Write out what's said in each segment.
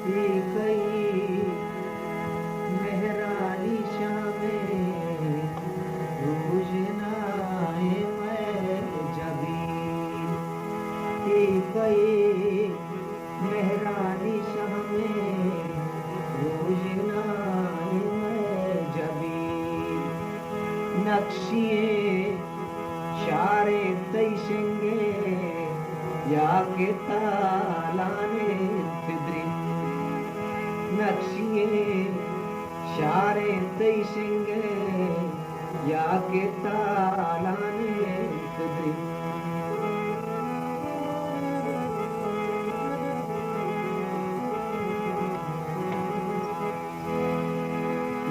कई मेहरानी शामें रोशनाए मैं जबीन कई मेहरानी शामें रोशनाए मैं जबीन नक्शिए शारे तैशेंगे या के तालाने फिद्री नक्शिए शारे तैशेंगे या के तालाने फिद्री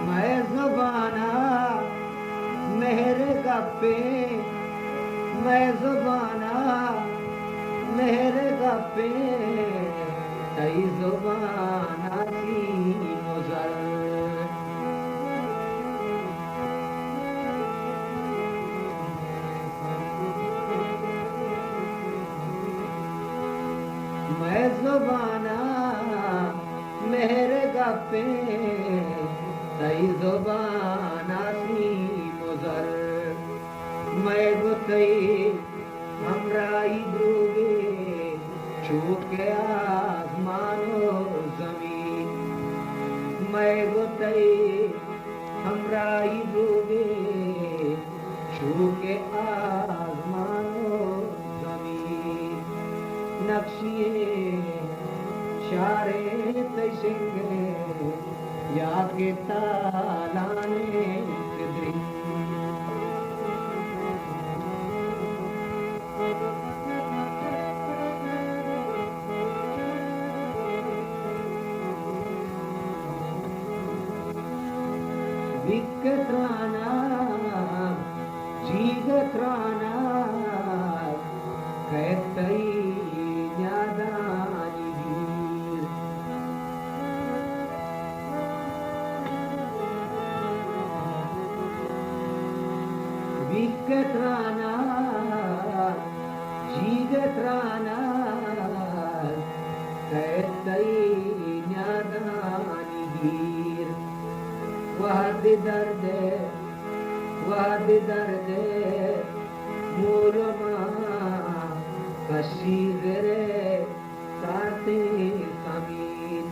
मैं ज़बाना मेरे गप्पे मैं ज़बाना मेरे गप्पे तई ज़बाना सी मुज़र मैं ज़बाना मेरे गप्पे तई ज़बाना सी मुज़र मैं गुतई हमराई द्रुगे छूके आसमानो ज़मीन मैं गुतई हमराई द्रुगे छूके आसमानो ज़मीन नक्शिए शारे तैशेंगे या के तालाने फिद्री विकत्राना जीगत्राना कहतई न्यादानी वीर विकत्राना जीगत्राना कहतई न्यादानी वीर वहद दर्द मूलमा कशीगरे साते समीन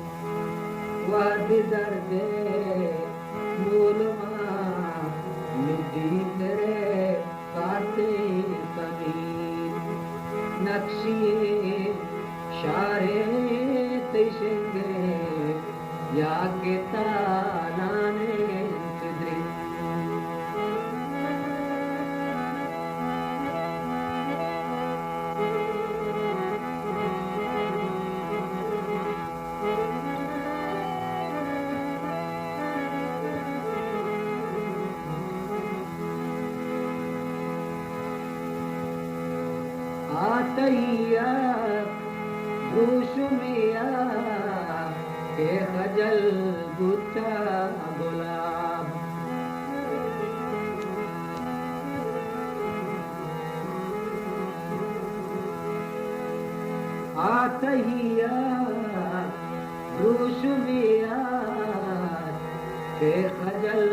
वहद दर्द मूलमा मिटीगरे साते समीन नक्शिए शारे तैशेंगे या के तालाने फिद्री आतैया रूशमिया के खजल गुत्ता गुलाब आतैया रूशमिया के खजल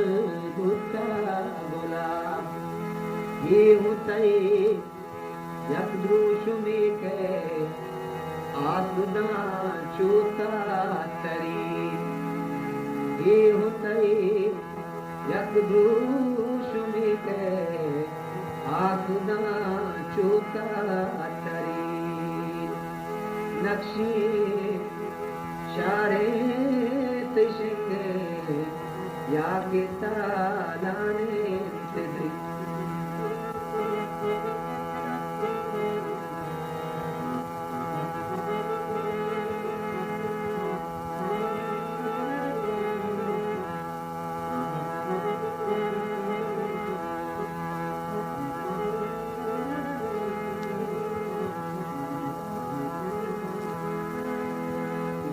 गुत्ता गुलाब ये होतई यक द्रुशुमी के आसुदा चूता तरी ये होतई यक द्रुशुमी के आसुदा चूता तरी नक्शी शारे तैशेंगे या के तालाने फिद्री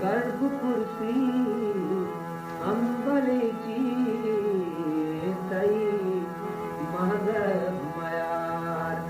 गर्भ कुर्सी अंबलेची तई महगब मयार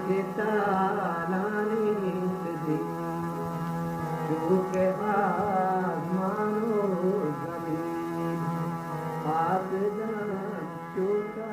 के तालाने सिद्धि जो के आसमानो जमीन आप जान चोता